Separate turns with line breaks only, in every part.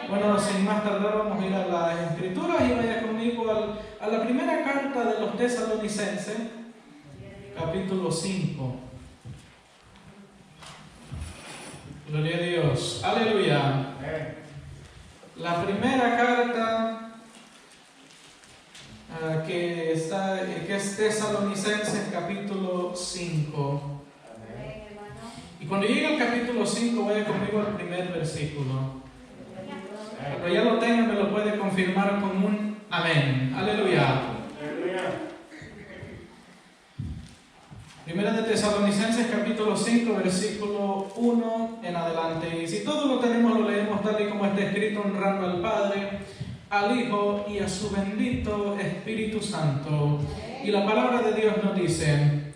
Bueno, sin más tardar vamos a ir a las Escrituras y vaya conmigo a la primera carta de los Tesalonicenses, capítulo 5. Gloria a Dios. Aleluya. La primera carta que es Tesalonicenses, capítulo 5. Y cuando llegue al capítulo 5, vaya conmigo al primer versículo. Cuando ya lo tenga, me lo puede confirmar con un amén. Aleluya. Primera de Tesalonicenses, capítulo 5, versículo 1 en adelante. Y si todo lo tenemos, lo leemos tal y como está escrito, honrando al Padre, al Hijo y a su bendito Espíritu Santo. Y la palabra de Dios nos dice: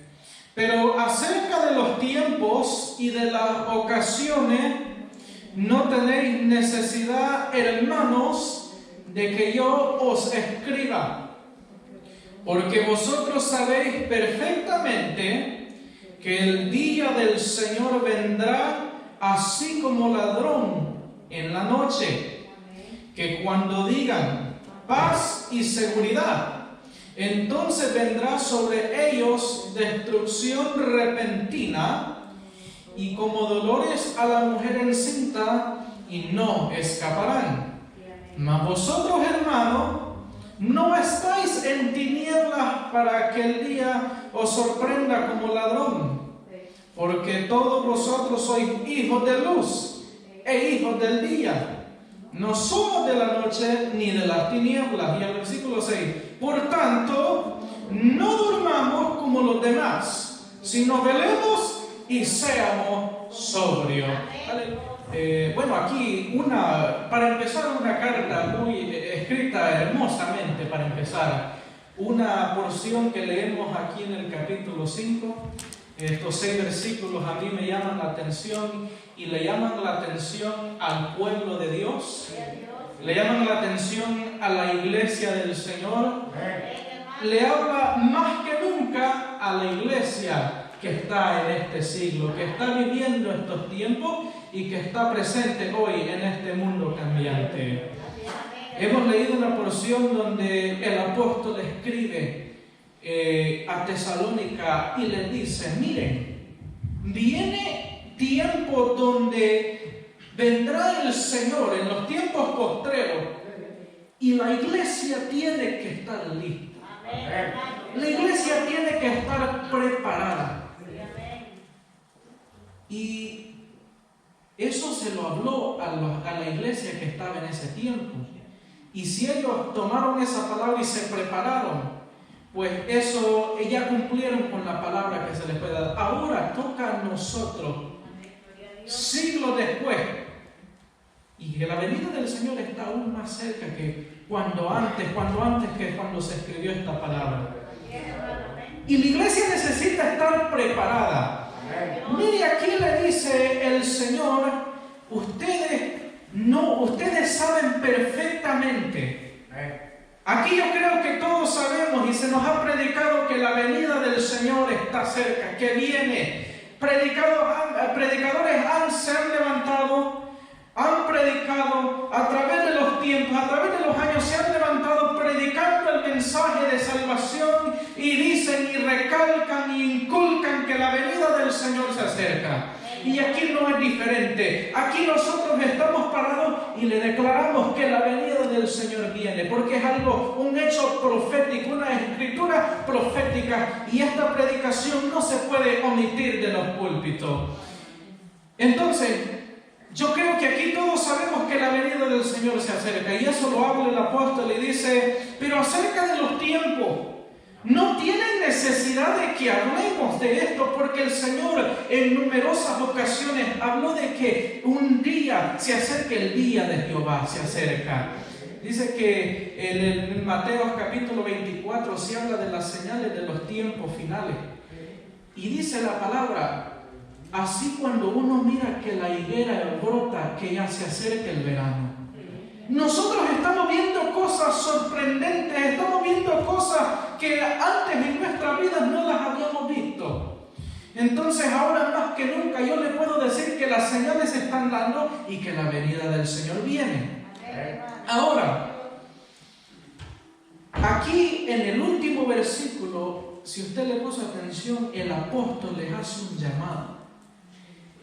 pero acerca de los tiempos y de las ocasiones, no tenéis necesidad, hermanos, de que yo os escriba, porque vosotros sabéis perfectamente que el día del Señor vendrá así como ladrón en la noche, que cuando digan paz y seguridad, entonces vendrá sobre ellos destrucción repentina, y como dolores a la mujer encinta, y no escaparán. Mas vosotros, hermanos, no estáis en tinieblas para que el día os sorprenda como ladrón, porque todos vosotros sois hijos de luz e hijos del día. No somos de la noche ni de las tinieblas. Y el versículo 6: por tanto, no durmamos como los demás, sino velemos y seamos sobrios. Bueno, aquí para empezar, una carta muy escrita hermosamente. Para empezar, una porción que leemos aquí en el capítulo 5. Estos 6 versículos a mí me llaman la atención, y le llaman la atención al pueblo de Dios, le llaman la atención a la iglesia del Señor, le habla más que nunca a la iglesia que está en este siglo, que está viviendo estos tiempos y que está presente hoy en este mundo cambiante. Hemos leído una porción donde el apóstol escribe a Tesalónica y le dice: miren, viene tiempo donde vendrá el Señor en los tiempos postreros, y la iglesia tiene que estar lista. La iglesia tiene que estar preparada. Y eso se lo habló a la iglesia que estaba en ese tiempo. Y si ellos tomaron esa palabra y se prepararon, pues eso, ya cumplieron con la palabra que se les puede dar. Ahora toca a nosotros, siglos después, y que la venida del Señor está aún más cerca que cuando se escribió esta palabra. Y la iglesia necesita estar preparada. Mire, aquí le dice el Señor: ustedes saben perfectamente. Aquí yo creo que todos sabemos y se nos ha predicado que la venida del Señor está cerca, que viene. Predicadores se han levantado, han predicado a través de los tiempos, a través de los años, se han levantado predicando el mensaje de salvación, y dicen y recalcan y inculcan que la venida del Señor se acerca. Y aquí no es diferente. Aquí nosotros estamos parados y le declaramos que la venida del Señor viene, porque es un hecho profético, una escritura profética, y esta predicación no se puede omitir de los púlpitos. Entonces, yo creo que aquí todos sabemos que la venida del Señor se acerca, y eso lo habla el apóstol y dice: pero acerca de los tiempos, no tienen necesidad de que hablemos de esto, porque el Señor en numerosas ocasiones habló de que un día se acerca, el día de Jehová se acerca. Dice que en Mateo capítulo 24 se habla de las señales de los tiempos finales, y dice la palabra: así cuando uno mira que la higuera brota, que ya se acerca el verano. Nosotros estamos viendo cosas sorprendentes, estamos viendo cosas que antes en nuestra vida no las habíamos visto. Entonces ahora más que nunca yo le puedo decir que las señales se están dando y que la venida del Señor viene. Ahora, aquí en el último versículo, si usted le puso atención, el apóstol les hace un llamado.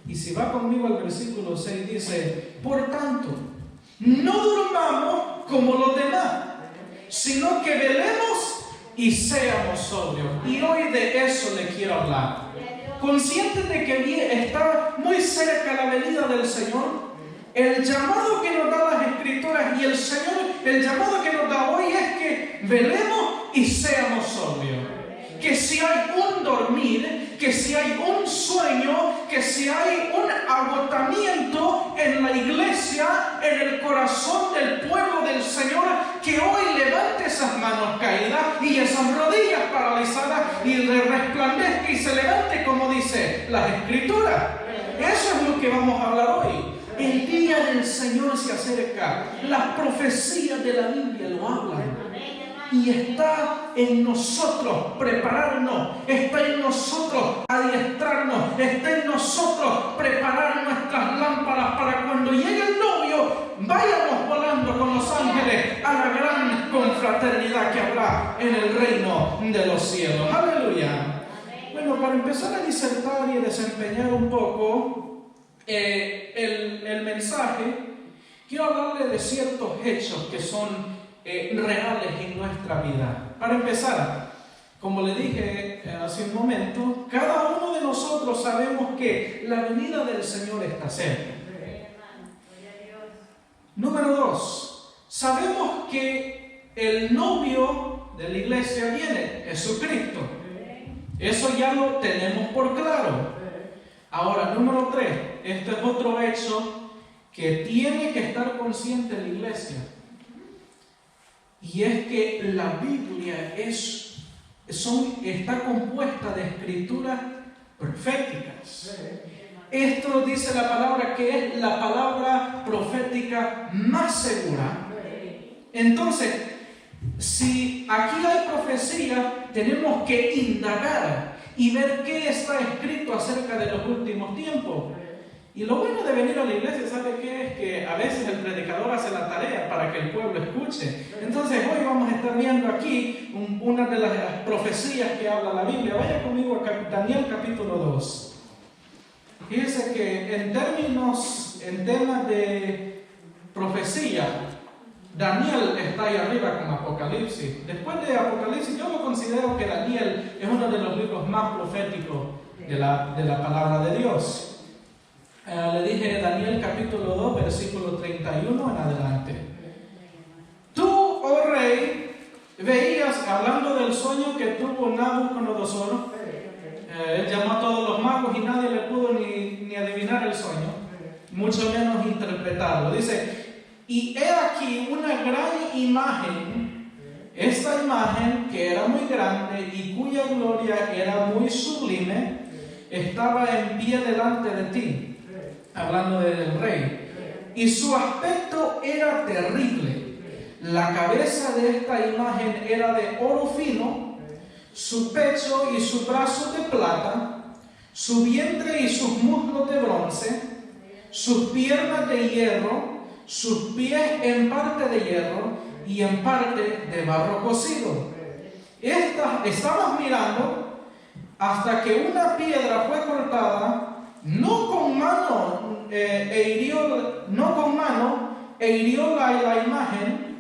Y si va conmigo al versículo 6, dice: por tanto, no durmamos como los demás, sino que velemos y seamos sobrios. Y hoy de eso le quiero hablar. Conscientes de que está muy cerca la venida del Señor, el llamado que nos da las Escrituras y el Señor, el llamado que nos da hoy es que velemos y seamos sobrios. Que si hay un dormir, que si hay un sueño, que si hay un agotamiento en la iglesia, en el corazón del pueblo del Señor, que hoy levante esas manos caídas y esas rodillas paralizadas y le resplandezca y se levante como dice las Escrituras. Eso es lo que vamos a hablar hoy. El día del Señor se acerca. Las profecías de la Biblia lo hablan. Y está en nosotros prepararnos, está en nosotros adiestrarnos, está en nosotros preparar nuestras lámparas para cuando llegue el novio vayamos volando con los ángeles a la gran confraternidad que habrá en el reino de los cielos. ¡Aleluya! Bueno, para empezar a disertar y a desempeñar un poco el mensaje, quiero hablarle de ciertos hechos que son reales en nuestra vida. Para empezar, como le dije hace un momento, cada uno de nosotros sabemos que la venida del Señor está cerca. Número 2, sabemos que el novio de la iglesia viene, Jesucristo. Eso ya lo tenemos por claro. Ahora, número 3, este es otro hecho que tiene que estar consciente la iglesia. Y es que la Biblia está compuesta de escrituras proféticas. Esto dice la palabra que es la palabra profética más segura. Entonces, si aquí hay profecía, tenemos que indagar y ver qué está escrito acerca de los últimos tiempos. Y lo bueno de venir a la iglesia, ¿sabe qué? Es que a veces el predicador hace la tarea para que el pueblo escuche. Entonces hoy vamos a estar viendo aquí una de las profecías que habla la Biblia. Vaya conmigo a Daniel capítulo 2. Fíjense que en temas de profecía, Daniel está ahí arriba con Apocalipsis. Después de Apocalipsis, yo lo considero que Daniel es uno de los libros más proféticos de la palabra de Dios. Le dije Daniel capítulo 2, versículo 31 en adelante. Tú, oh rey, veías, hablando del sueño que tuvo Nabucodonosor, él llamó a todos los magos y nadie le pudo ni adivinar el sueño, mucho menos interpretarlo. Dice, y he aquí una gran imagen, esta imagen que era muy grande y cuya gloria era muy sublime, estaba en pie delante de ti. Hablando del rey, y su aspecto era terrible. La cabeza de esta imagen era de oro fino, su pecho y su brazo de plata, su vientre y sus muslos de bronce, sus piernas de hierro, sus pies en parte de hierro y en parte de barro cocido. Estabas mirando hasta que una piedra fue cortada, no con mano e hirió la imagen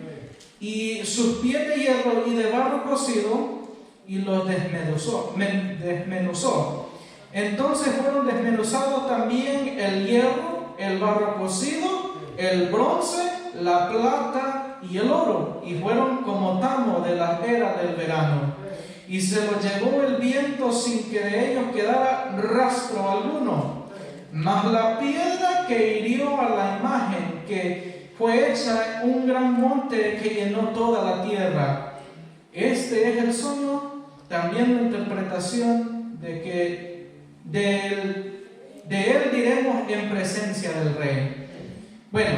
y sus pies de hierro y de barro cocido y los desmenuzó. Entonces fueron desmenuzados también el hierro, el barro cocido, el bronce, la plata y el oro, y fueron como tamo de la era del verano. Y se los llevó el viento sin que de ellos quedara rastro alguno. Mas la piedra que hirió a la imagen, que fue hecha un gran monte que llenó toda la tierra. Este es el sueño, también la interpretación de que de él diremos en presencia del rey. Bueno,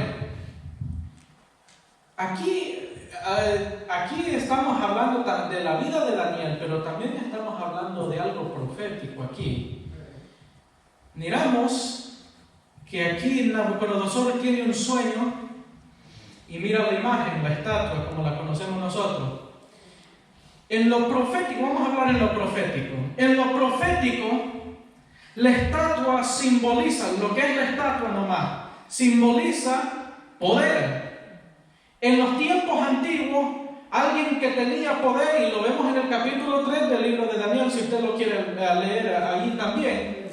aquí estamos hablando de la vida de Daniel, pero también estamos hablando de algo profético aquí. Miramos que aquí Nabucodonosor tiene un sueño y mira la imagen, la estatua, como la conocemos nosotros. En lo profético, vamos a hablar en lo profético. En lo profético, la estatua simboliza, lo que es la estatua nomás, simboliza poder. En los tiempos antiguos, alguien que tenía poder, y lo vemos en el capítulo 3 del libro de Daniel, si usted lo quiere leer ahí también,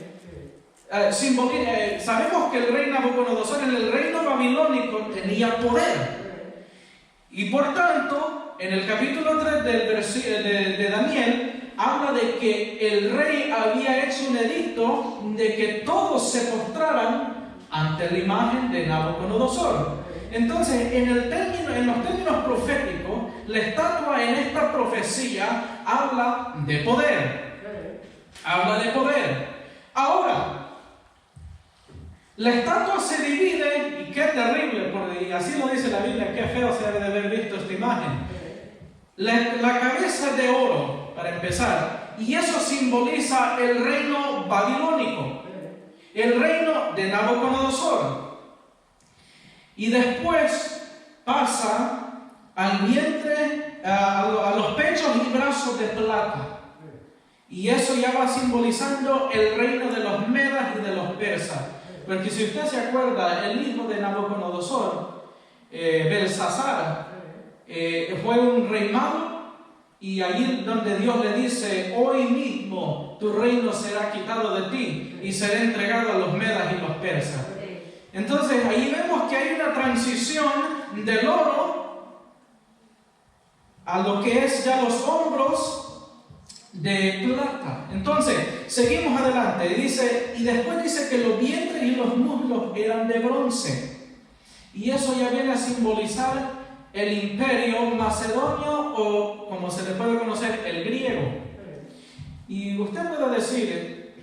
sabemos que el rey Nabucodonosor en el reino babilónico tenía poder. Y por tanto, en el capítulo 3 de Daniel, habla de que el rey había hecho un edicto de que todos se postraran ante la imagen de Nabucodonosor. Entonces, en los términos proféticos, la estatua en esta profecía habla de poder. Habla de poder. Ahora, la estatua se divide, y qué terrible, porque así lo dice la Biblia, qué feo se debe de haber visto esta imagen. La cabeza de oro, para empezar, y eso simboliza el reino babilónico, el reino de Nabucodonosor. Y después pasa al vientre, a los pechos y brazos de plata. Y eso ya va simbolizando el reino de los medas y de los persas. Porque si usted se acuerda, el hijo de Nabucodonosor, Belsasar, fue un rey malo, y allí donde Dios le dice, hoy mismo tu reino será quitado de ti y será entregado a los medas y los persas. Entonces ahí vemos que hay una transición del oro a lo que es ya los hombros de plata. Entonces seguimos adelante, y después dice que los vientres y los muslos eran de bronce, y eso ya viene a simbolizar el imperio macedonio, o como se le puede conocer, el griego. Y usted puede decir,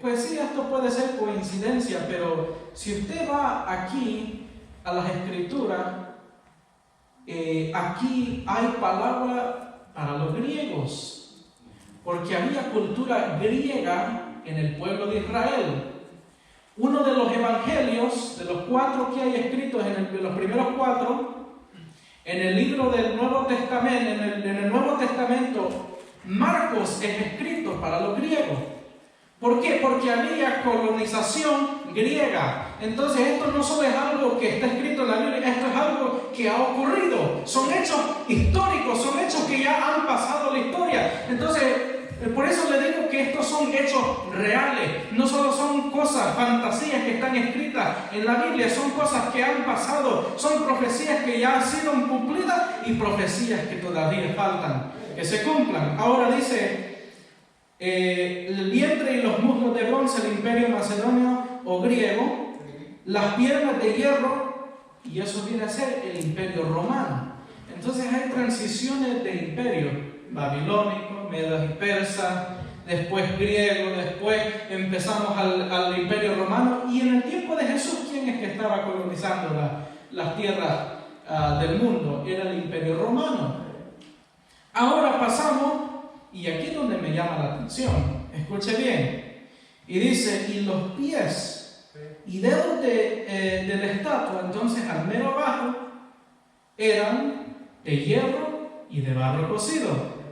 pues sí, esto puede ser coincidencia, pero si usted va aquí a las escrituras, aquí hay palabra para los griegos, porque había cultura griega en el pueblo de Israel. Uno de los evangelios, de los 4 que hay escritos, los primeros 4, en el libro del Nuevo Testamento, en el Nuevo Testamento, Marcos es escrito para los griegos. ¿Por qué? Porque había colonización griega. Entonces esto no solo es algo que está escrito en la Biblia, esto es algo que ha ocurrido. Son hechos históricos, son hechos que ya han pasado la historia. Entonces, por eso le digo que estos son hechos reales. No solo son cosas, fantasías que están escritas en la Biblia, son cosas que han pasado, son profecías que ya han sido cumplidas y profecías que todavía faltan que se cumplan. Ahora dice, el vientre y los muslos de bronce, el imperio macedonio o griego, las piernas de hierro, y eso viene a ser el imperio romano. Entonces hay transiciones de imperios, babilónico, medas y persas, después griego, después empezamos al imperio romano, y en el tiempo de Jesús, ¿quién es que estaba colonizando las tierras del mundo? Era el imperio romano. Ahora pasamos, y aquí es donde me llama la atención, escuche bien, y dice, y los pies y dedos de la estatua, entonces al mero abajo, eran de hierro y de barro cocido.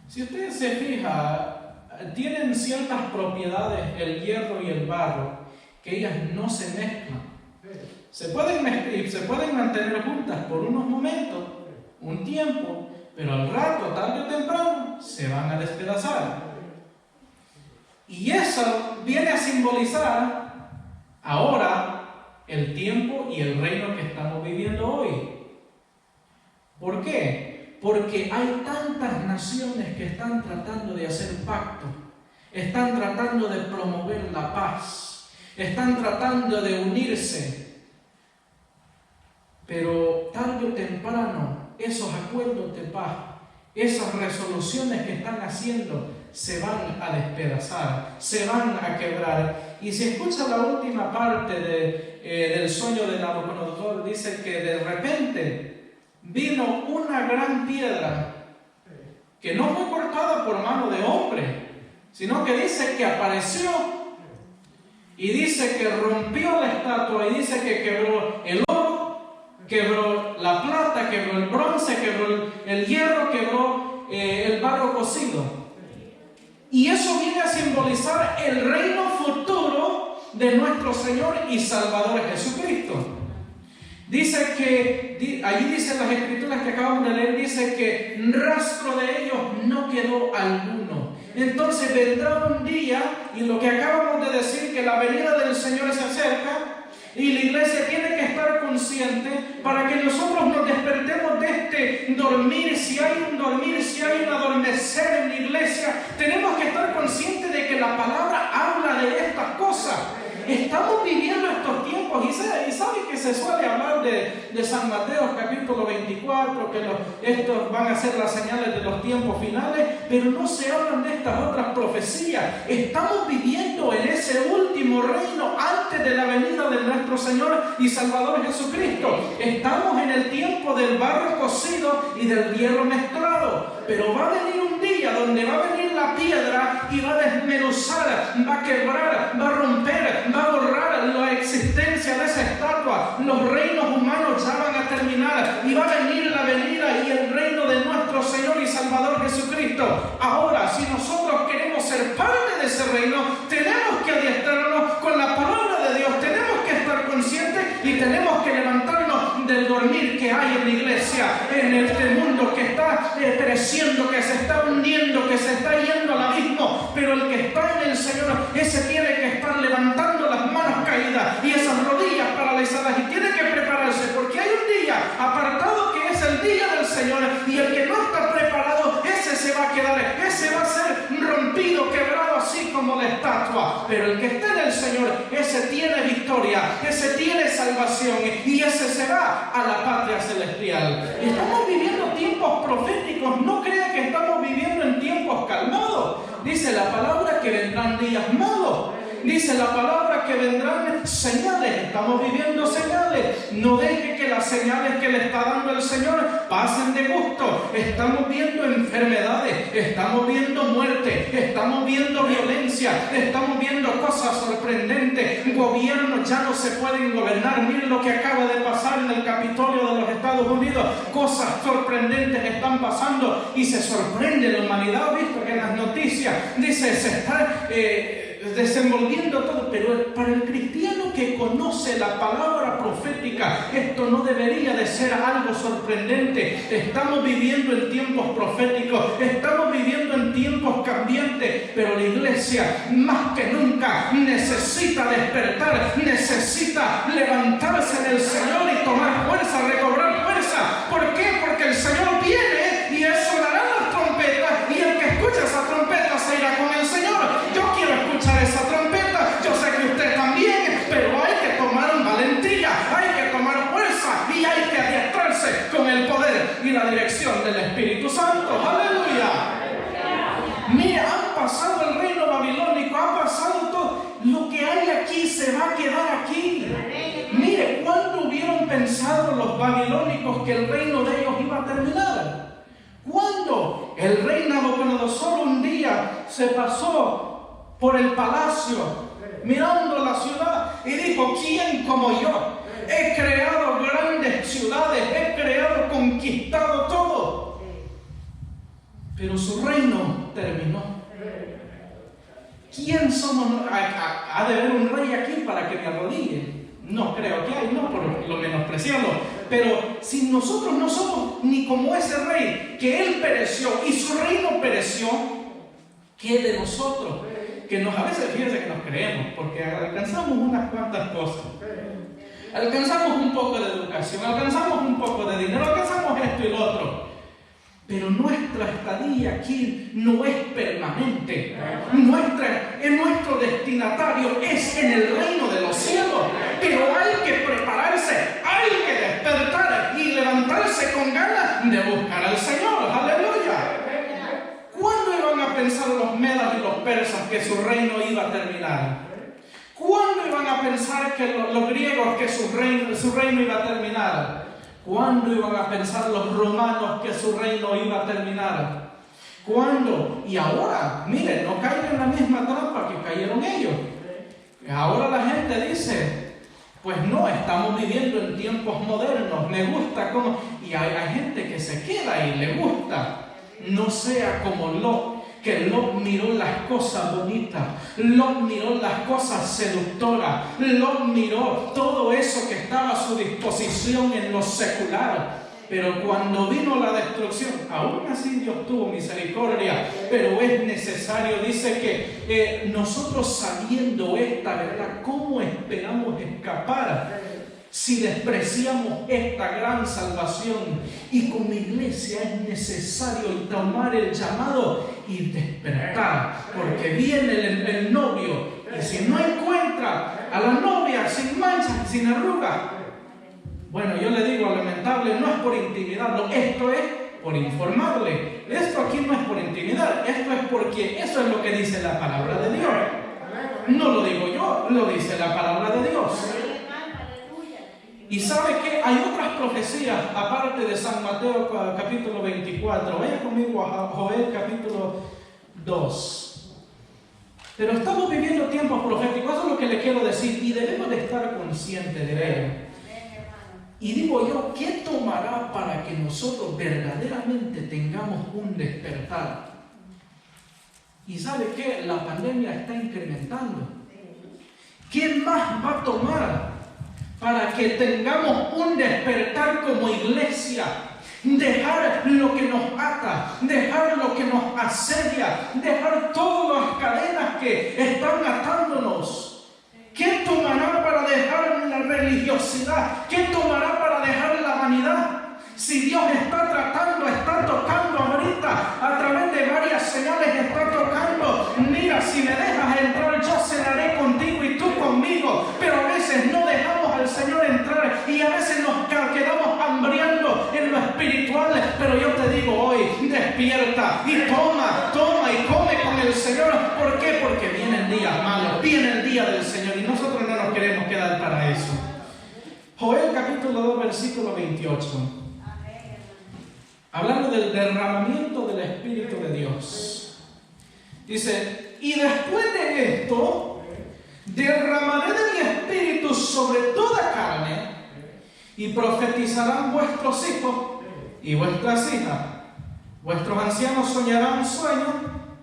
Si usted se fija, tienen ciertas propiedades el hierro y el barro, que ellas no se mezclan. Se pueden mantener juntas por unos momentos, un tiempo, pero al rato, tarde o temprano, se van a despedazar. Y eso viene a simbolizar ahora el tiempo y el reino que estamos viviendo hoy. ¿Por qué? Porque hay tantas naciones que están tratando de hacer pacto, están tratando de promover la paz, están tratando de unirse, pero tarde o temprano esos acuerdos de paz, esas resoluciones que están haciendo, se van a despedazar, se van a quebrar. Y si escucha la última parte del sueño de Nabucodonosor, dice que de repente vino una gran piedra que no fue cortada por mano de hombre, sino que dice que apareció, y dice que rompió la estatua, y dice que quebró el oro quebró la plata, quebró el bronce, quebró el hierro, quebró el barro cocido. Y eso viene a simbolizar el reino futuro de nuestro Señor y Salvador Jesucristo. Dice que, allí dicen las escrituras que acabamos de leer, dice que rastro de ellos no quedó alguno. Entonces vendrá un día, y lo que acabamos de decir, que la venida del Señor se acerca, y la iglesia tiene que estar consciente para que nosotros nos despertemos de este dormir. Si hay un dormir, si hay un adormecer en la iglesia, tenemos que estar conscientes de que la palabra habla de estas cosas. Estamos viviendo estos tiempos y sabe que se suele hablar de San Mateo capítulo 24, que estos van a ser las señales de los tiempos finales, pero no se hablan de estas otras profecías. Estamos viviendo en ese último reino antes de la venida de nuestro Señor y Salvador Jesucristo. Estamos en el tiempo del barro cocido y del hierro mezclado, pero va a venir un día donde va a venir la piedra y va a desmenuzar, va a quebrar, va a romper, va a borrar la existencia de esa estatua. Los reinos humanos ya van a terminar y va a venir la venida y el reino de nuestro Señor y Salvador Jesucristo. Ahora, si nosotros queremos ser parte de ese reino, tenemos que adiestrarnos con la palabra de Dios, tenemos que estar conscientes y tenemos que levantarnos del dormir que hay en la iglesia, en este mundo que está pereciendo, que se está hundiendo, que se está yendo al abismo. Pero el que está en el Señor, ese tiene que estar levantando las manos caídas y esas rodillas paralizadas, y tiene que prepararse, porque hay un día apartado que es el día del Señor, y el que no está preparado, ese se va a quedar, ese va a ser rompido, quebrado, así como la estatua. Pero el que está en el Señor, ese tiene victoria, ese tiene salvación, y ese se va a la patria celestial. Estamos viviendo tiempos proféticos, no crean que estamos viviendo en tiempos calmados. Dice la palabra que vendrán días malos. Dice la palabra que vendrán señales. Estamos viviendo señales. No deje que las señales que le está dando el Señor pasen de gusto. Estamos viendo enfermedades, estamos viendo muerte, estamos viendo violencia, estamos viendo cosas sorprendentes. Gobiernos ya no se pueden gobernar. Miren lo que acaba de pasar en el Capitolio de los Estados Unidos. Cosas sorprendentes están pasando y se sorprende la humanidad. ¿Ha visto que en las noticias dice se está desenvolviendo todo? Pero para el cristiano que conoce la palabra profética, esto no debería de ser algo sorprendente. Estamos viviendo en tiempos proféticos, estamos viviendo en tiempos cambiantes, pero la iglesia más que nunca necesita despertar, necesita levantarse en el Señor y tomar fuerza, recobrar fuerza. ¿Por qué? Porque el Señor viene y sonarán las trompetas, y el que escucha esa trompeta se irá con el Señor. Yo quiero escuchar esa trompeta, yo sé que usted también, pero hay que tomar valentía, hay que tomar fuerza y hay que adiestrarse con el poder y la dirección del Espíritu Santo. ¡Aleluya! Mire, han pasado el reino babilónico, ha pasado todo. Lo que hay aquí se va a quedar aquí. Mire, ¿cuándo hubieron pensado los babilónicos que el reino de ellos iba a terminar? ¿Cuándo? El rey Nabucodonosor un día se pasó por el palacio mirando la ciudad y dijo: ¿quién como yo? He creado grandes ciudades, he creado, conquistado todo. Pero su reino terminó. ¿Quién somos? ¿Ha de haber un rey aquí para que me arrodille? No creo que hay, no por lo menospreciarlo. Pero si nosotros no somos ni como ese rey, que él pereció y su reino pereció, ¿qué de nosotros? Que a veces, fíjense que nos creemos, porque alcanzamos unas cuantas cosas. Alcanzamos un poco de educación, alcanzamos un poco de dinero, alcanzamos esto y lo otro. Pero nuestra estadía aquí no es permanente. Nuestro destinatario es en el reino de los cielos. Pero hay que prepararse, hay que despertar y levantarse con ganas de buscar al Señor. ¡Aleluya! ¿Cuándo iban a pensar los medas y los persas que su reino iba a terminar? ¿Cuándo iban a pensar que los griegos que su reino iba a terminar? ¿Cuándo iban a pensar los romanos que su reino iba a terminar? ¿Cuándo? Y ahora, miren, no caigan en la misma trampa que cayeron ellos. Ahora la gente dice: Pues no, estamos viviendo en tiempos modernos, me gusta cómo... Y hay gente que se queda y le gusta. No sea como Lot, que Lot miró las cosas bonitas, Lot miró las cosas seductoras, Lot miró todo eso que estaba a su disposición en lo secular. Pero cuando vino la destrucción, aún así Dios tuvo misericordia, pero es necesario, dice que nosotros sabiendo esta verdad, ¿cómo esperamos escapar si despreciamos esta gran salvación? Y como iglesia es necesario tomar el llamado y despertar, porque viene el novio, y si no encuentra a la novia sin manchas, sin arrugas, bueno, yo le digo, lamentable, no es por intimidarlo, esto es por informarle. Esto aquí no es por intimidar, esto es porque eso es lo que dice la palabra de Dios. No lo digo yo, lo dice la palabra de Dios. Y sabe que hay otras profecías, aparte de San Mateo capítulo 24. Vaya conmigo a Joel capítulo 2. Pero estamos viviendo tiempos proféticos, eso es lo que le quiero decir, y debemos de estar conscientes de ello. Y digo yo, ¿qué tomará para que nosotros verdaderamente tengamos un despertar? Y ¿sabe qué? La pandemia está incrementando. ¿Qué más va a tomar para que tengamos un despertar como iglesia? Dejar lo que nos ata, dejar lo que nos asedia, dejar todas las cadenas que están atándonos. ¿Qué tomará para dejar la religiosidad? ¿Qué tomará para dejar la vanidad? Si Dios está tratando, está tocando ahorita, a través de varias señales está tocando. Mira, si me dejas entrar, yo cenaré contigo y tú conmigo. Pero a veces no dejamos al Señor entrar y a veces nos quedamos hambriando en lo espiritual. Pero yo te digo hoy, despierta y toma y come con el Señor. ¿Por qué? Porque vienen días malos, viene el día del Señor y nosotros no nos queremos quedar para eso. Joel capítulo 2 versículo 28. Hablando del derramamiento del Espíritu de Dios. Dice, y después de esto, derramaré de mi Espíritu sobre toda carne, y profetizarán vuestros hijos y vuestras hijas. Vuestros ancianos soñarán sueños,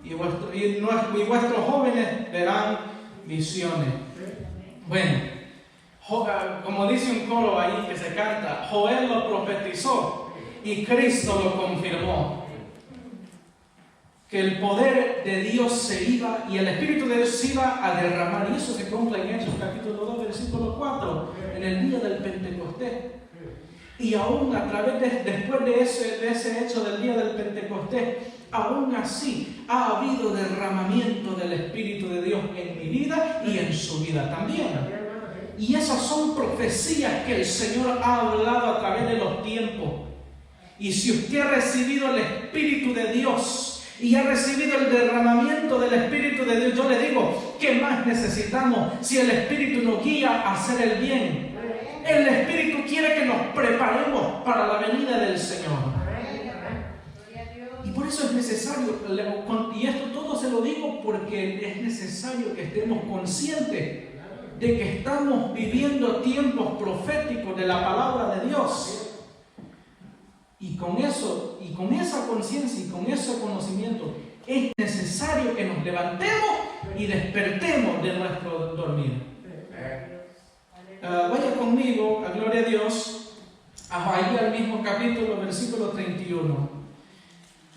y vuestros jóvenes verán visiones. Bueno, como dice un coro ahí que se canta, Joel lo profetizó y Cristo lo confirmó, que el poder de Dios se iba y el Espíritu de Dios se iba a derramar, y eso se cumple en Hechos capítulo 2 versículo 4, en el día del Pentecostés. Y aún a través después de ese hecho del día del Pentecostés, aún así ha habido derramamiento del Espíritu de Dios en mi vida y en su vida también. Y esas son profecías que el Señor ha hablado a través de los tiempos. Y si usted ha recibido el Espíritu de Dios y ha recibido el derramamiento del Espíritu de Dios, yo le digo, ¿qué más necesitamos si el Espíritu nos guía a hacer el bien? El Espíritu quiere que nos preparemos para la venida del Señor. Y por eso es necesario, y esto todo se lo digo porque es necesario que estemos conscientes de que estamos viviendo tiempos proféticos de la palabra de Dios. Y con eso, y con esa conciencia y con ese conocimiento, es necesario que nos levantemos y despertemos de nuestro dormir. Vaya conmigo, a gloria a Dios, ahí al mismo capítulo, versículo 31.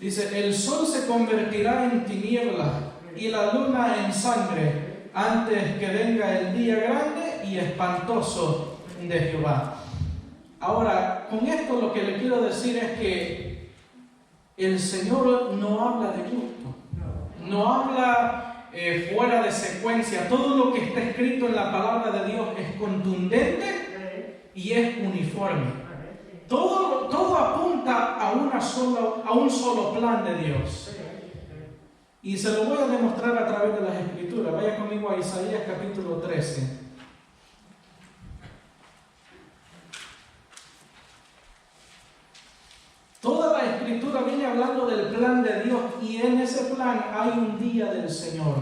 Dice, el sol se convertirá en tinieblas y la luna en sangre antes que venga el día grande y espantoso de Jehová. Ahora, con esto lo que le quiero decir es que el Señor no habla de gusto, no habla fuera de secuencia. Todo lo que está escrito en la palabra de Dios es contundente y es uniforme. Todo apunta a un solo plan de Dios. Y se lo voy a demostrar a través de las Escrituras. Vaya conmigo a Isaías capítulo 13. Toda la Escritura viene hablando del plan de Dios y en ese plan hay un día del Señor.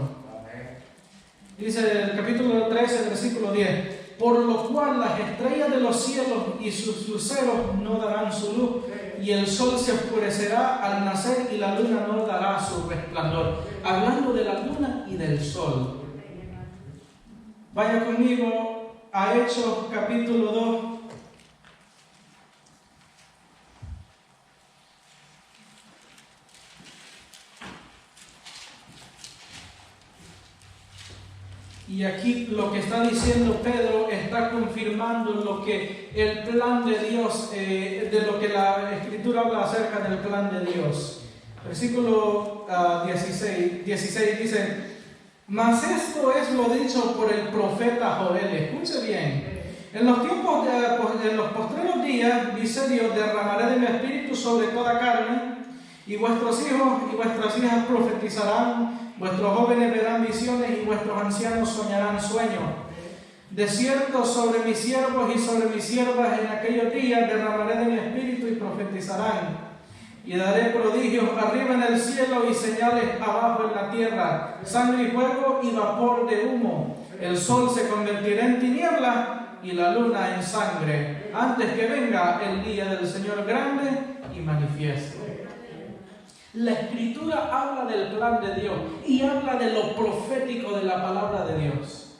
Dice el capítulo 13, versículo 10. por lo cual las estrellas de los cielos y sus luceros no darán su luz, y el sol se oscurecerá al nacer y la luna no dará su resplandor. Hablando de la luna y del sol. Vaya conmigo a Hechos capítulo 2. Y aquí lo que está diciendo Pedro está confirmando lo que el plan de Dios, de lo que la Escritura habla acerca del plan de Dios. Versículo 16 dice: mas esto es lo dicho por el profeta Joel. Escuche bien. En los postreros días, dice Dios, derramaré de mi espíritu sobre toda carne, y vuestros hijos y vuestras hijas profetizarán, vuestros jóvenes verán visiones y vuestros ancianos soñarán sueños. De cierto, sobre mis siervos y sobre mis siervas en aquellos días derramaré de mi espíritu y profetizarán. Y daré prodigios arriba en el cielo y señales abajo en la tierra, sangre y fuego y vapor de humo. El sol se convertirá en tiniebla y la luna en sangre, antes que venga el día del Señor grande y manifiesto. La Escritura habla del plan de Dios y habla de lo profético de la palabra de Dios.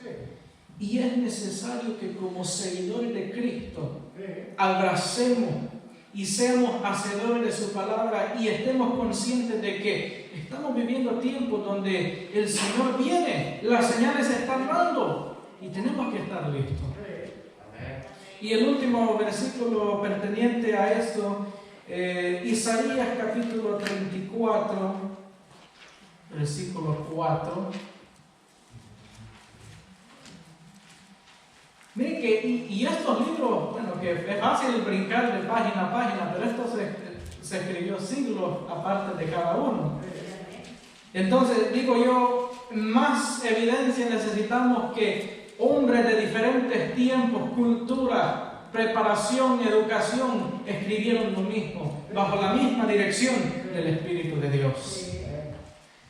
Y es necesario que como seguidores de Cristo abracemos y seamos hacedores de su palabra y estemos conscientes de que estamos viviendo tiempos donde el Señor viene, las señales se están dando y tenemos que estar listos. Y el último versículo perteneciente a esto, Isaías capítulo 34, versículo 4. Miren que, y estos libros, bueno, que es fácil brincar de página a página, pero esto se escribió siglos aparte de cada uno. Entonces, digo yo, más evidencia necesitamos que hombres de diferentes tiempos, culturas, preparación, educación, escribieron lo mismo, bajo la misma dirección del Espíritu de Dios.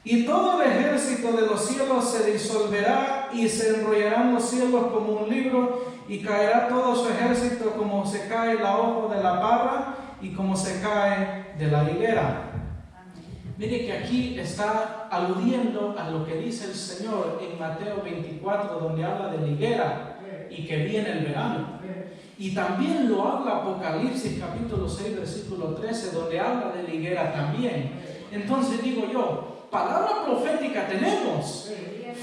Y todo el ejército de los cielos se disolverá y se enrollarán los cielos como un libro y caerá todo su ejército como se cae la hoja de la parra y como se cae de la higuera. Mire que aquí está aludiendo a lo que dice el Señor en Mateo 24, donde habla de la higuera y que viene el verano. Y también lo habla Apocalipsis capítulo 6, versículo 13, donde habla de la higuera también. Entonces digo yo, palabra profética tenemos.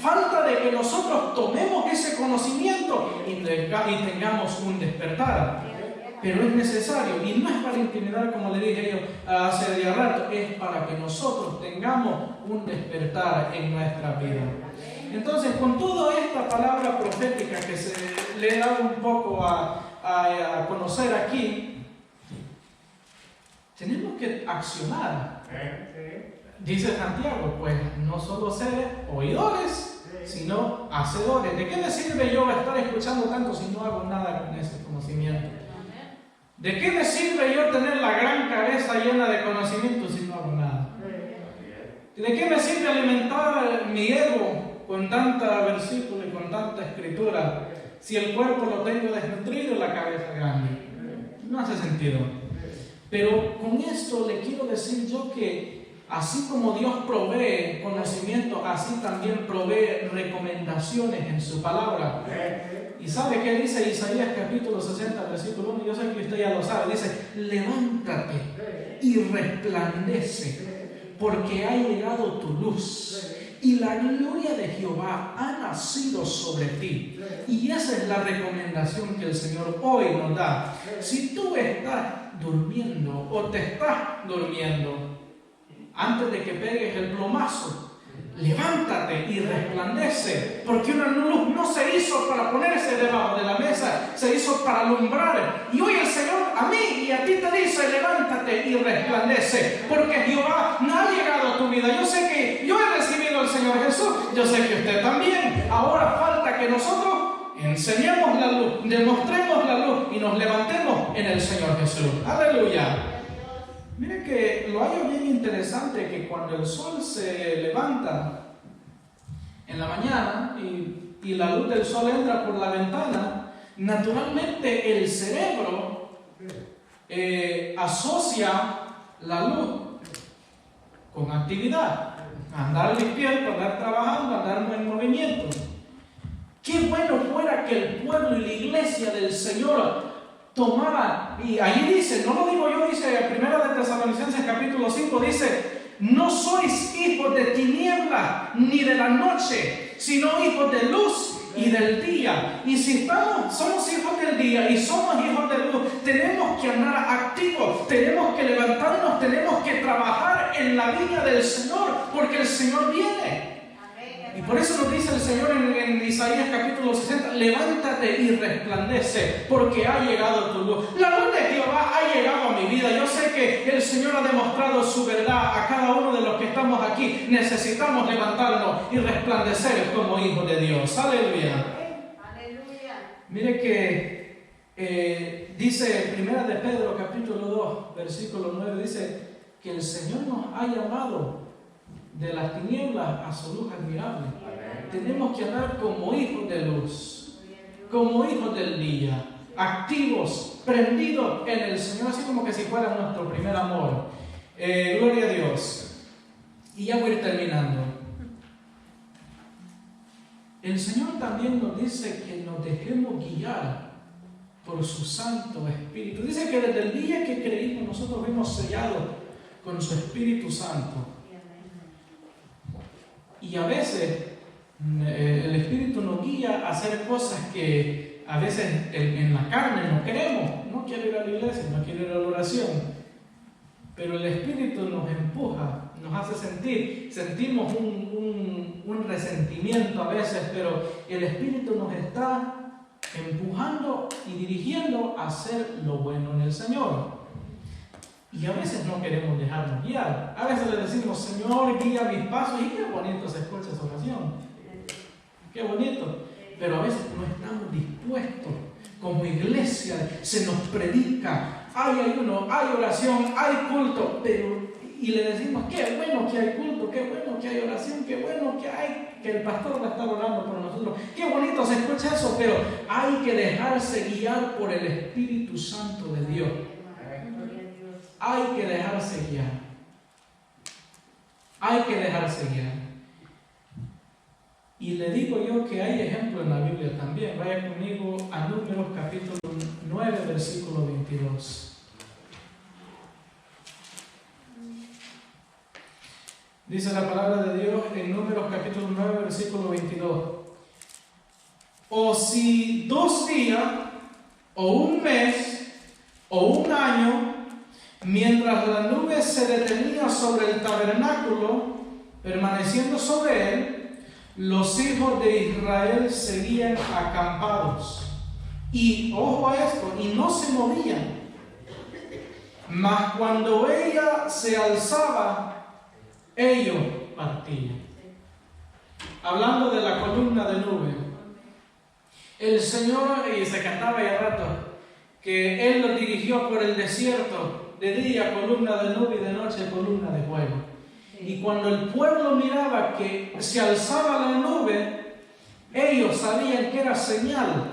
Falta de que nosotros tomemos ese conocimiento y tengamos un despertar. Pero es necesario, y no es para intimidar, como le dije yo hace día rato, es para que nosotros tengamos un despertar en nuestra vida. Entonces, con toda esta palabra profética que se le he dado un poco a conocer aquí, tenemos que accionar. Dice Santiago, pues no solo ser oidores, sino hacedores. ¿De qué me sirve yo estar escuchando tanto si no hago nada con ese conocimiento? ¿De qué me sirve yo tener la gran cabeza llena de conocimiento si no hago nada? ¿De qué me sirve alimentar mi ego con tanta versículo y con tanta escritura si el cuerpo lo tengo desnutrido y la cabeza grande? No hace sentido. Pero con esto le quiero decir yo que así como Dios provee conocimiento, así también provee recomendaciones en su palabra. ¿Y sabe qué dice Isaías capítulo 60, versículo 1? Yo sé que usted ya lo sabe. Dice, levántate y resplandece, porque ha llegado tu luz y la gloria de Jehová ha nacido sobre ti. Y esa es la recomendación que el Señor hoy nos da. Si tú estás durmiendo o te estás durmiendo, antes de que pegues el plomazo, levántate y resplandece, porque una luz no se hizo para ponerse debajo de la mesa, se hizo para alumbrar. Y hoy el Señor a mí y a ti te dice, levántate y resplandece, porque Jehová no ha llegado a tu vida. Yo sé que yo he recibido al Señor Jesús, yo sé que usted también. Ahora falta que nosotros enseñemos la luz, demostremos la luz y nos levantemos en el Señor Jesús. Aleluya. Mire que lo hallo bien interesante que cuando el sol se levanta en la mañana y la luz del sol entra por la ventana, naturalmente el cerebro asocia la luz con actividad, andar despierto, andar trabajando, andar en movimiento. Qué bueno fuera que el pueblo y la iglesia del Señor tomara, y ahí dice, no lo digo yo, dice 1 de Tesalonicenses capítulo 5, dice: no sois hijos de tinieblas ni de la noche, sino hijos de luz y del día. Y si somos hijos del día y somos hijos de luz, tenemos que andar activos, tenemos que levantarnos, tenemos que trabajar en la viña del Señor, porque el Señor viene. Y por eso nos dice el Señor en Isaías capítulo 60: levántate y resplandece, porque ha llegado tu luz. La luz de Jehová ha llegado a mi vida. Yo sé que el Señor ha demostrado su verdad a cada uno de los que estamos aquí. Necesitamos levantarnos y resplandecer como hijos de Dios. Aleluya. Mire que dice en 1 de Pedro capítulo 2 versículo 9, dice que el Señor nos ha llamado de las tinieblas a su luz admirable. Tenemos que andar como hijos de luz, como hijos del día, activos, prendidos en el Señor, así como que si fuera nuestro primer amor. Gloria a Dios. Y ya voy a ir terminando. El Señor también nos dice que nos dejemos guiar por su Santo Espíritu. Dice que desde el día que creímos nosotros fuimos sellados con su Espíritu Santo. Y a veces el Espíritu nos guía a hacer cosas que a veces en la carne no queremos. No quiero ir a la iglesia, no quiero ir a la oración. Pero el Espíritu nos empuja, nos hace sentimos un resentimiento a veces, pero el Espíritu nos está empujando y dirigiendo a hacer lo bueno en el Señor. Y a veces no queremos dejarnos guiar. A veces le decimos: Señor, guía mis pasos. Y qué bonito se escucha esa oración. Qué bonito. Pero a veces no estamos dispuestos. Como iglesia se nos predica. Hay ayuno, hay oración, hay culto. Y le decimos: qué bueno que hay culto, qué bueno que hay oración, qué bueno que el pastor va a estar orando por nosotros. Qué bonito se escucha eso. Pero hay que dejarse guiar por el Espíritu Santo de Dios. Hay que dejarse guiar. Hay que dejarse guiar. Y le digo yo que hay ejemplo en la Biblia también. Vaya conmigo a Números capítulo 9, versículo 22. Dice la palabra de Dios en Números capítulo 9, versículo 22. O si 2 días, o un mes, o un año, mientras la nube se detenía sobre el tabernáculo, permaneciendo sobre él, los hijos de Israel seguían acampados. Y, ojo a esto, y no se movían. Mas cuando ella se alzaba, ellos partían. Hablando de la columna de nube. El Señor, y se cantaba ya rato, que Él los dirigió por el desierto. De día columna de nube y de noche columna de fuego. Y cuando el pueblo miraba que se alzaba la nube, ellos sabían que era señal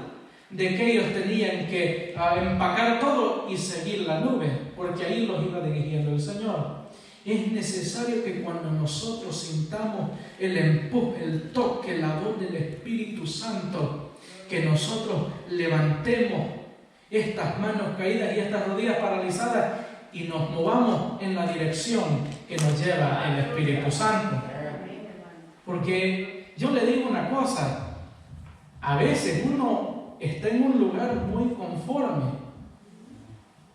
de que ellos tenían que empacar todo y seguir la nube, porque ahí los iba dirigiendo el Señor. Es necesario que cuando nosotros sintamos el empuje, el toque, la voz del Espíritu Santo, que nosotros levantemos estas manos caídas y estas rodillas paralizadas y nos movamos en la dirección que nos lleva el Espíritu Santo. Porque yo le digo una cosa: a veces uno está en un lugar muy conforme.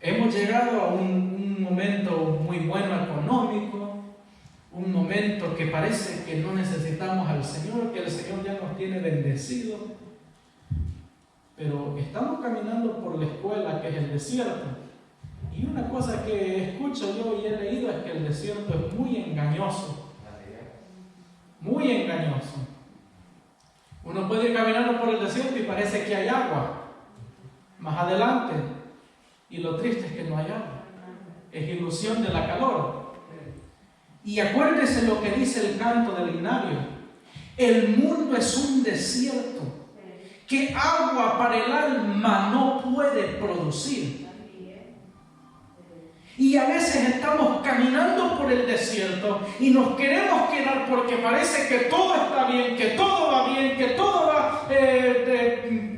Hemos llegado a un momento muy bueno económico, un momento que parece que no necesitamos al Señor, que el Señor ya nos tiene bendecido. Pero estamos caminando por la escuela que es el desierto. Y una cosa que escucho yo y he leído es que el desierto es muy engañoso. Muy engañoso. Uno puede ir caminando por el desierto y parece que hay agua más adelante. Y lo triste es que no hay agua. Es ilusión de la calor. Y acuérdese lo que dice el canto del himnario. El mundo es un desierto que agua para el alma no puede producir. Y a veces estamos caminando por el desierto y nos queremos quedar porque parece que todo está bien, que todo va bien, que todo va en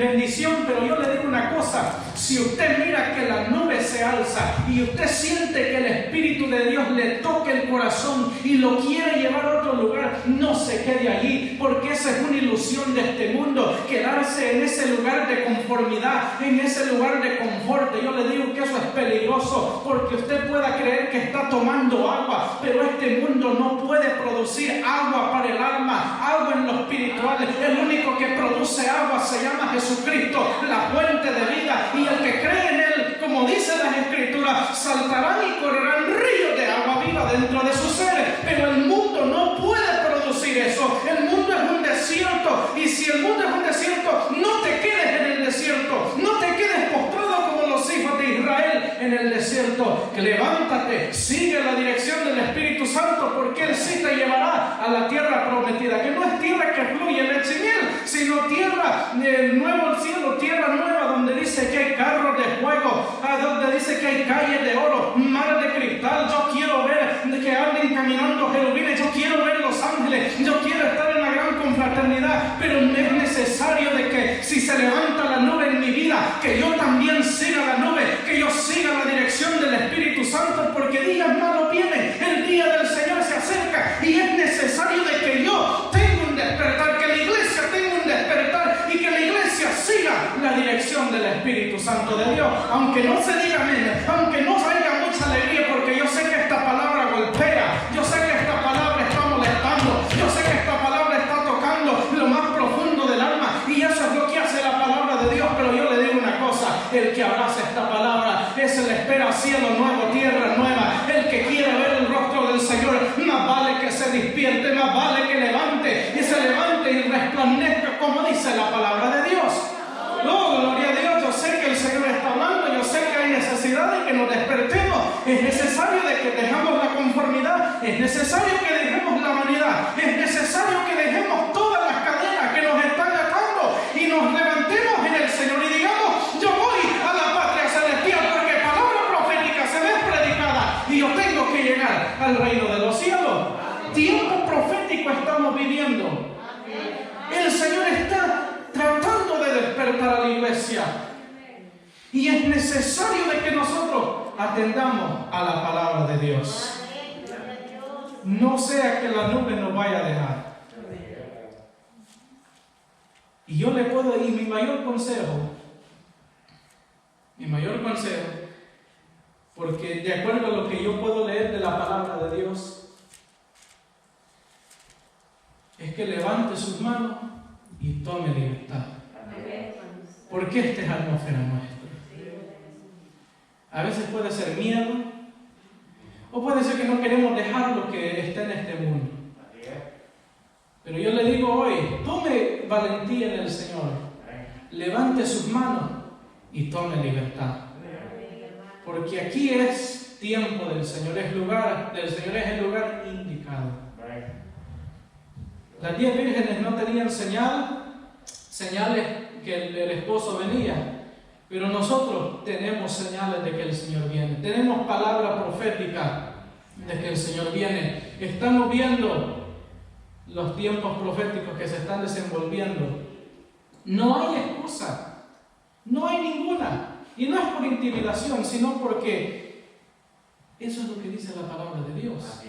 bendición. Pero yo le digo una cosa: si usted mira que la nube se alza y usted siente que el Espíritu de Dios le toque el corazón y lo quiere llevar a otro lugar, no se quede allí, porque esa es una ilusión de este mundo, quedarse en ese lugar de conformidad, en ese lugar de confort. Yo le digo que eso es peligroso, porque usted pueda creer que está tomando agua, pero este mundo no puede producir agua para el alma, agua en lo espiritual. El único que produce agua se llama Jesucristo, la fuente de vida, y el que cree en Él, como dice las Escrituras, saltarán y correrán ríos de agua viva dentro de sus seres. Pero el mundo no puede producir eso. El mundo es un desierto, y si el mundo es un desierto, no te quedes en el desierto, no te quedes postrado como los hijos de Israel en el desierto. Que levántate, sigue la dirección del Espíritu Santo, porque Él sí te llevará a la tierra prometida, que no es tierra que fluye leche y miel, sino tierra del nuevo cielo, tierra nueva, donde dice que hay carros de fuego, donde dice que hay calles de oro, mares de cristal. Yo quiero ver que anden caminando querubines, yo quiero ver los ángeles, yo quiero estar en la gran confraternidad. Pero es necesario de que si se levanta la nube en mi vida, que yo también siga la nube, que yo siga la dirección del Espíritu Santo, porque días malos vienen, el día del Señor se acerca, y es necesario de que yo tenga un despertar, que la iglesia tenga un despertar, y que la iglesia siga la dirección del Espíritu Santo de Dios. Aunque no se diga amén, aunque no haya mucha alegría, porque yo sé que esta palabra golpea, yo sé que esta palabra está molestando, yo sé que esta palabra está tocando lo más profundo del alma, y eso es lo que hace la palabra de Dios. Pero yo le digo una cosa: el que abraza esta palabra, ese le espera cielo nuevo, tierra nueva. El que quiere ver el rostro del Señor, más vale que se despierte, más vale que levante, y se levante y resplandezca, como dice la palabra de Dios. Oh, gloria a Dios. Yo sé que el Señor está hablando, yo sé que hay necesidad de que nos despertemos. Es necesario de que dejemos la conformidad, es necesario que dejemos la vanidad, es necesario que dejemos todas las cadenas que nos están atando y nos levantemos en el Señor y digamos: yo voy a la patria celestial, porque palabra profética se ve predicada y yo tengo que llegar al reino de los cielos. Tiempo profético estamos viviendo. El Señor está tratando de despertar a la iglesia, y es necesario de que nosotros atendamos a la palabra de Dios. No sea que la nube nos vaya a dejar. Y yo le puedo, y mi mayor consejo, porque de acuerdo a lo que yo puedo leer de la palabra de Dios, es que levante sus manos y tome libertad. Porque esta es atmósfera nuestra. A veces puede ser miedo, o puede ser que no queremos dejar lo que está en este mundo. Pero yo le digo hoy: tome valentía en el Señor, levante sus manos y tome libertad. Porque aquí es tiempo del Señor, es lugar del Señor, es el lugar indicado. Las 10 vírgenes no tenían señales que el esposo venía, pero nosotros tenemos señales de que el Señor viene. Tenemos palabra profética de que el Señor viene. Estamos viendo los tiempos proféticos que se están desenvolviendo. No hay excusa, no hay ninguna. Y no es por intimidación, sino porque eso es lo que dice la palabra de Dios.